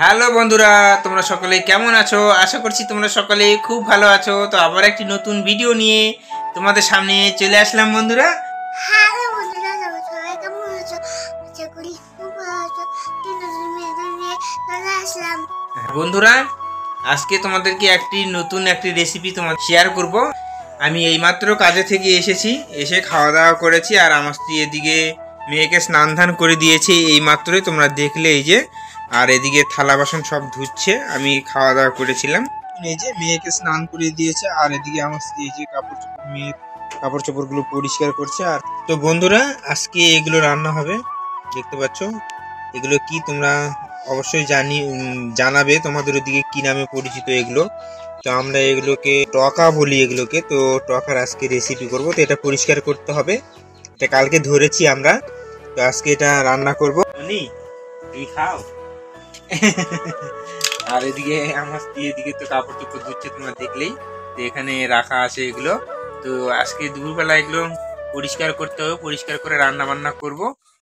Hello বন্ধুরা, তোমরা সকলে কেমন আছো? আশা করছি তোমরা সকলে খুব ভালো আছো। তো আবার একটি নতুন ভিডিও নিয়ে তোমাদের সামনে চলে আসলাম বন্ধুরা। হ্যালো বন্ধুরা, তোমরা সবাই কেমন আছো? আশা করি খুব ভালো আছো। নতুন ভিডিও নিয়ে চলে আসলাম। বন্ধুরা, আজকে তোমাদেরকে নতুন একটি রেসিপি তোমাদের শেয়ার করব। আমি এইমাত্র কাজে থেকে এসে খাওয়া দাওয়া করেছি, আর আমার স্ত্রী এদিকে মেয়েকে স্নান ধান করে দিয়েছে এইমাত্রই, তোমরা দেখলে এই যে। আর এদিকে থালা বাসন সব ধুচ্ছে, আমি খাওয়া দাওয়া করেছিলাম। এই যে মেয়েকে স্নান করে দিয়েছে, আর এদিকে আমার স্ত্রী এই যে মেয়ের কাপড় চোপড়গুলো পরিষ্কার করছে। আর তো বন্ধুরা, আজকে এগুলো রান্না হবে, দেখতে পাচ্ছ। এগুলো কি তোমরা অবশ্যই জানাবে তোমাদের ওদিকে কি নামে পরিচিত এগুলো। তো আমরা এগুলোকে টকা বলি এগুলোকে। তো টকার আজকে রেসিপি করব। তো এটা পরিষ্কার করতে হবে, এটা কালকে ধরেছি আমরা। তো আজকে এটা রান্না করব। এই খাও। আর এদিকে আমার স্ত্রী এদিকে তো কাপড় চোপড় ধুচ্ছে, তোমরা দেখলেই। তো এখানে রাখা আছে এগুলো। তো আজকে দুপুরবেলা এগুলো পরিষ্কার করতে হবে, পরিষ্কার করে রান্না বান্না করব।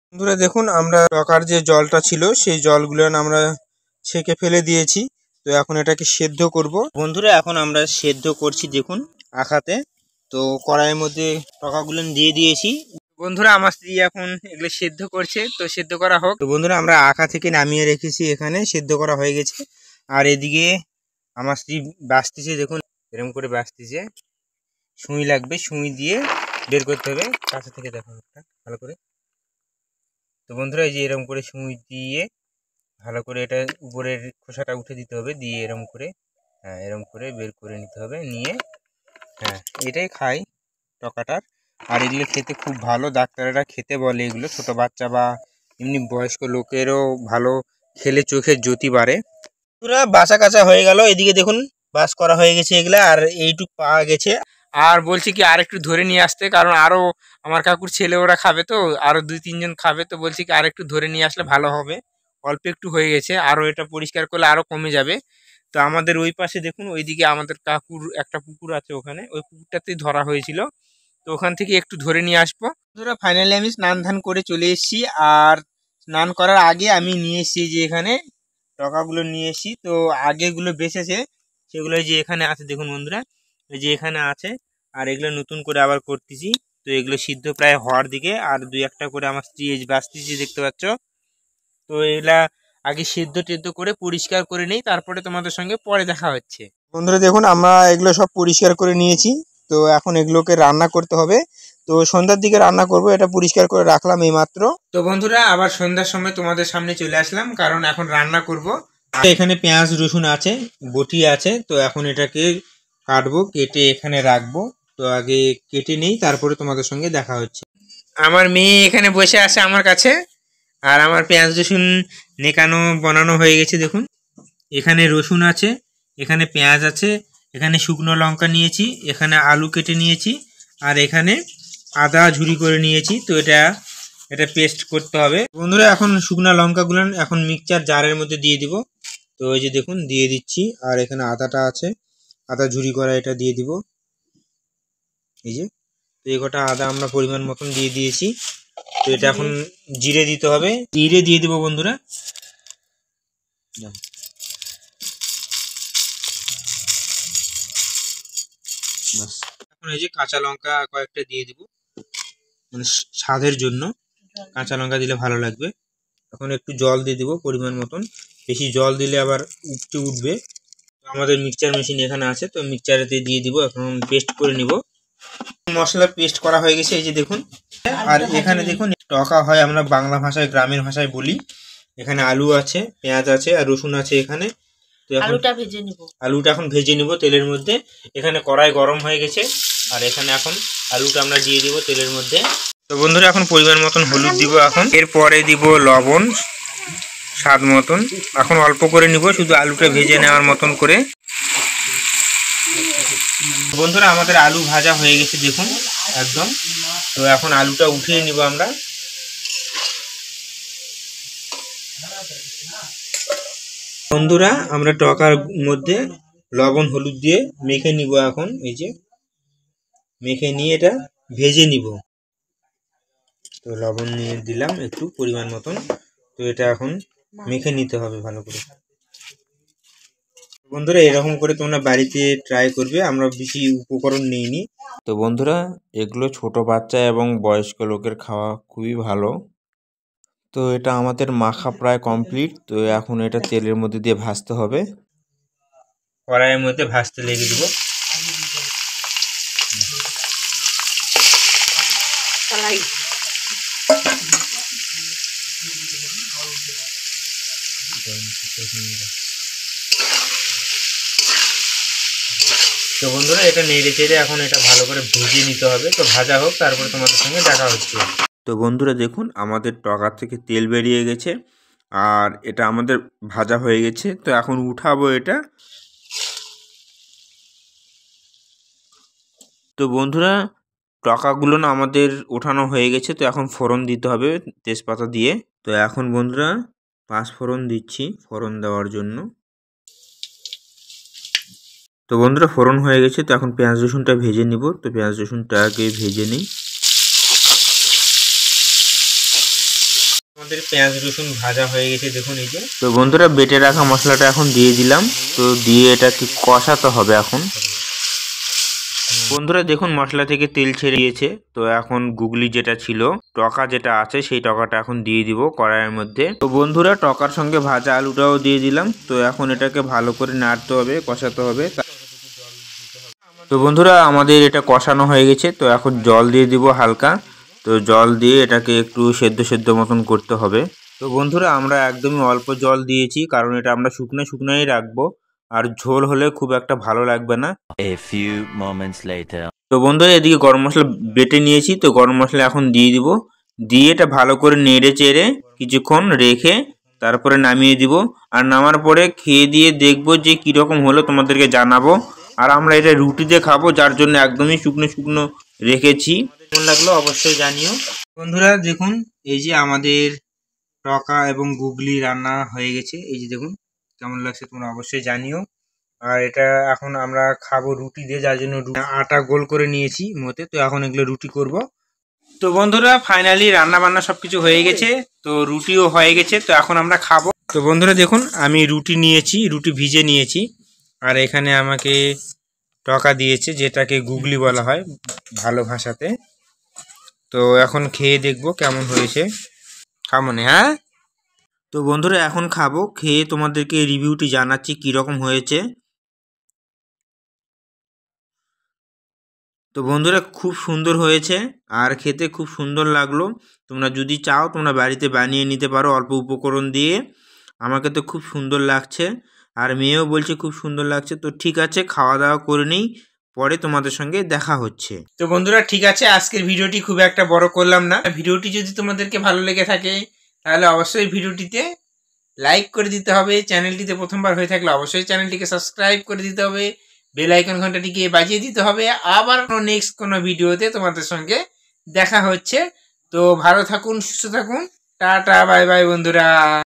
বন্ধুরা দেখুন, আমরা টকার যে জলটা ছিল সেই জলগুলো আমরা ছেঁকে ফেলে দিয়েছি। তো এখন এটাকে সেদ্ধ করব বন্ধুরা। এখন আমরা সেদ্ধ করছি দেখুন আখাতে। তো কড়াইয়ের মধ্যে টকাগুলো দিয়ে দিয়েছি বন্ধুরা। আমার স্ত্রী এখন এগুলো সেদ্ধ করছে, তো সেদ্ধ করা হোক। তো বন্ধুরা, আমরা আখা থেকে নামিয়ে রেখেছি, এখানে সেদ্ধ করা হয়ে গেছে। আর এদিকে আমার স্ত্রী বাছতেছে দেখুন, এরকম করে বাছতেছে। সুই লাগবে, সুই দিয়ে বের করতে হবে। কাছে থেকে দেখো একটা ভালো করে। তো বন্ধুরা, এই যে এরকম করে সুই দিয়ে ভালো করে এটা উপরের খোসাটা উঠে দিতে হবে, দিয়ে এরকম করে, হ্যাঁ এরকম করে বের করে নিতে হবে। নিয়ে হ্যাঁ, এটাই খাই টকাটার। আর এগুলো খেতে খুব ভালো, ডাক্তারেরা খেতে বলে এগুলো। ছোট বাচ্চা বা এমনি বয়স্ক লোকেরও ভালো, খেলে চোখের জ্যোতি বাড়ে। পুরো বাসা কাঁচা হয়ে গেল। এদিকে দেখুন বাস করা হয়ে গেছে এগুলা, আর এইটুক পাওয়া গেছে। আর বলছি কি আর একটু ধরে নিয়ে আসতে, কারণ আরো আমার কাকুর ছেলে ওরা খাবে, তো আরো 2-3 জন খাবে। তো বলছি কি আর একটু ধরে নিয়ে আসলে ভালো হবে। অল্প একটু হয়ে গেছে, আরো এটা পরিষ্কার করলে আরো কমে যাবে। তো আমাদের ওই পাশে দেখুন, ওইদিকে আমাদের কাকুর একটা পুকুর আছে, ওখানে ওই পুকুরটাতেই ধরা হয়েছিল। তো ওখান থেকে একটু ধরে নিয়ে আসবো। ধরো ফাইনালি আমি স্নান ধান করে চলে এসেছি। আর স্নান করার আগে আমি নিয়ে এসেছি যে এখানে টকাগুলো নিয়ে এসেছি। তো আগেগুলো বেঁচেছে, সেগুলো যে এখানে আছে দেখুন বন্ধুরা, এই যে এখানে আছে। আর এগুলো নতুন করে আবার করতেছি। তো এগুলো সিদ্ধ প্রায় হওয়ার দিকে, আর 2-1টা করে আমার স্ত্রী বাঁচতেছি, দেখতে পাচ্ছ। তো এগুলা আগে সিদ্ধ টেদ্ধ করে পরিষ্কার করে নেই, তারপরে তোমাদের সঙ্গে পরে দেখা হচ্ছে। বন্ধুরা দেখুন, আমরা এগুলো সব পরিষ্কার করে নিয়েছি। তো এখন এগুলোকে রান্না করতে হবে। তো সন্ধ্যার দিকে রান্না করব, এটা পরিষ্কার করে রাখলাম এইমাত্র। তো বন্ধুরা, আবার সন্ধ্যার সময় তোমাদের সামনে চলে আসলাম, কারণ এখন রান্না করব। এখানে পেঁয়াজ রসুন আছে, বটি আছে। তো এখন এটাকে কাটবো, কেটে এখানে রাখবো। তো আগে কেটে নেই, তারপরে তোমাদের সঙ্গে দেখা হচ্ছে। আমার মেয়ে এখানে বসে আছে আমার কাছে। আর আমার পেঁয়াজ রসুন নেকানো বানানো হয়ে গেছে দেখুন। এখানে রসুন আছে, এখানে পেঁয়াজ আছে, এখানে শুকনো লঙ্কা নিয়েছি, এখানে আলু কেটে নিয়েছি, আর এখানে আদা ঝুরি করে নিয়েছি। তো এটা পেস্ট করতে হবে বন্ধুরা। এখন শুকনো লঙ্কাগুলো এখন মিক্সচার জারের মধ্যে দিয়ে দিব। তো এই যে দেখুন দিয়ে দিচ্ছি। আর এখানে আদাটা আছে, আদা ঝুরি করা, এটা দিয়ে দিব এই যে। তো এই কটা আদা আমরা পরিমাণ মতন দিয়ে দিয়েছি। তো এটা এখন জিরে দিতে হবে, জিরে দিয়ে দিব বন্ধুরা। বাস, এখন এই যে কাঁচা লঙ্কা কয়েকটা দিয়ে দিব, মানে স্বাদের জন্য কাঁচা লঙ্কা দিলে ভালো লাগবে। এখন একটু জল দিয়ে দিব পরিমাণ মতন, বেশি জল দিলে আবার উঠবে। আমাদের মিক্সচার মেশিন এখানে আছে, তো মিক্সচারেতে দিয়ে দিব। এখন পেস্ট করে নিব। মশলা পেস্ট করা হয়ে গেছে এই যে দেখুন। আর এখানে দেখুন টকা হয় আমরা বাংলা ভাষায়, গ্রামের ভাষায় বলি। এখানে আলু আছে, পেঁয়াজ আছে, আর রসুন আছে এখানে। তো আলুটা এখন ভেজে নিব তেলের মধ্যে। এখানে কড়াই গরম হয়ে গেছে, আর এখানে এখন আলুটা আমরা দিয়ে দিব তেলের মধ্যে। তো বন্ধুরা, এখন পরিমাণ মতন হলুদ দিব, এখন এরপরে দিব লবণ স্বাদ মতন। এখন অল্প করে নিব, শুধু আলুটা ভেজে নেওয়ার মতন করে। বন্ধুরা, আমাদের আলু ভাজা হয়ে গেছে দেখুন একদম। তো এখন আলুটা উঠিয়ে নিব আমরা। বন্ধুরা, আমরা টকার মধ্যে লবণ হলুদ দিয়ে মেখে নিব এখন, এই যে মেখে নিয়ে এটা ভেজে নিব। তো লবণ নিয়ে দিলাম একটু পরিমাণ মতন। তো এটা এখন মেখে নিতে হবে ভালো করে। বন্ধুরা এরকম করে তোমরা বাড়িতে ট্রাই করবে, আমরা বেশি উপকরণ নিইনি। তো বন্ধুরা এগুলো ছোট বাচ্চা এবং বয়স্ক লোকের খাওয়া খুবই ভালো। তো এটা আমাদের মাখা প্রায় কমপ্লিট। তো এখন এটা তেলের মধ্যে দিয়ে ভাজতে হবে, কড়াইয়ের মধ্যে ভাজতে লেগে দিব। তো বন্ধুরা এটা নেড়ে চেড়ে এখন এটা ভালো করে ভেজে নিতে হবে। তো ভাজা হোক, তারপরে তোমাদের সঙ্গে দেখা হচ্ছে। তো বন্ধুরা দেখুন আমাদের টকা থেকে তেল বেরিয়ে গেছে আর এটা আমাদের ভাজা হয়ে গেছে। তো এখন উঠাবো এটা। তো বন্ধুরা টকাগুলো না আমাদের ওঠানো হয়ে গেছে। তো এখন ফোড়ন দিতে হবে তেজপাতা দিয়ে। তো এখন বন্ধুরা 5 ফোড়ন দিচ্ছি ফোড়ন দেওয়ার জন্য। তো বন্ধুরা ফোড়ন হয়ে গেছে। তো এখন পেঁয়াজ রসুনটা ভেজে নিব। তো পেঁয়াজ রসুনটা আগে ভেজে নিই। আমাদের পেঁয়াজ রসুন ভাজা হয়ে গেছে দেখুন এই যে। তো বন্ধুরা বেটে রাখা মশলাটা এখন দিয়ে দিলাম। তো দিয়ে এটাকে কষাতে হবে এখন। বন্ধুরা দেখুন মশলা থেকে তেল ছেড়ে দিয়েছে। তো এখন গুগলি যেটা ছিল, টকা যেটা আছে, সেই টকাটা এখন দিয়ে দিব কড়াইয়ের মধ্যে। তো বন্ধুরা টকার সঙ্গে ভাজা আলুটাও দিয়ে দিলাম। তো এখন এটাকে ভালো করে নাড়তে হবে, কষাতে হবে। তো বন্ধুরা আমাদের এটা কষানো হয়ে গেছে। তো এখন জল দিয়ে দিব হালকা। তো জল দিয়ে এটাকে একটু সেদ্ধ সেদ্ধ মতন করতে হবে। তো বন্ধুরা আমরা একদমই অল্প জল দিয়েছি, কারণ এটা আমরা শুকনো শুকনোই রাখবো, আর ঝোল হলে খুব একটা ভালো লাগবে না। A few moments later. তো বন্ধুরা এদিকে গরম মশলা বেটে নিয়েছি। তো গরম মশলা এখন দিয়ে দিব। দিয়ে এটা ভালো করে নেড়ে চেড়ে কিছুক্ষণ রেখে তারপরে নামিয়ে দিব। আর নামার পরে খেয়ে দিয়ে দেখবো যে কীরকম হলো, তোমাদেরকে জানাবো। আর আমরা এটা রুটি দিয়ে খাবো, যার জন্য একদমই শুকনো শুকনো রেখেছি। কেমন লাগলো অবশ্যই জানিও। বন্ধুরা দেখুন এই যে আমাদের টকা এবং গুগলি রান্না হয়ে গেছে। এই যে দেখুন কেমন লাগছে তোমরা অবশ্যই জানিও। আর এটা এখন আমরা খাবো রুটি দিয়ে, যার জন্য আটা গোল করে নিয়েছি মতে। তো এখন এগুলো রুটি করব। তো বন্ধুরা ফাইনালি রান্না বান্না সবকিছু হয়ে গেছে। তো রুটিও হয়ে গেছে। তো এখন আমরা খাবো। তো বন্ধুরা দেখুন আমি রুটি নিয়েছি, রুটি ভিজে নিয়েছি। আর এখানে আমাকে টকা দিয়েছে, যেটাকে গুগলি বলা হয় ভালো ভাষাতে। তো এখন খেয়ে দেখবো কেমন হয়েছে। কেমন হ্যাঁ? তো বন্ধুরা এখন খাবো, খেয়ে তোমাদেরকে রিভিউটি জানাচ্ছি কীরকম হয়েছে। তো বন্ধুরা খুব সুন্দর হয়েছে আর খেতে খুব সুন্দর লাগলো। তোমরা যদি চাও তোমরা বাড়িতে বানিয়ে নিতে পারো অল্প উপকরণ দিয়ে। আমাকে তো খুব সুন্দর লাগছে, আর মেয়েও বলছে খুব সুন্দর লাগছে। তো ঠিক আছে, খাওয়া দাওয়া করে নিই, পরে তোমাদের সঙ্গে দেখা হচ্ছে। তো বন্ধুরা ঠিক আছে, আজকের ভিডিওটি খুব একটা বড় করলাম না। ভিডিওটি যদি তোমাদেরকে ভালো লেগে থাকে তাহলে অবশ্যই ভিডিওটিতে লাইক করে দিতে হবে। চ্যানেলটিতে প্রথমবার হয়ে থাকলে অবশ্যই চ্যানেলটিকে সাবস্ক্রাইব করে দিতে হবে। বেল আইকন ঘন্টাটিকে বাজিয়ে দিতে হবে। আবার নেক্সট কোনো ভিডিওতে তোমাদের সঙ্গে দেখা হচ্ছে। তো ভালো থাকুন, সুস্থ থাকুন। টাটা বাই বাই বন্ধুরা।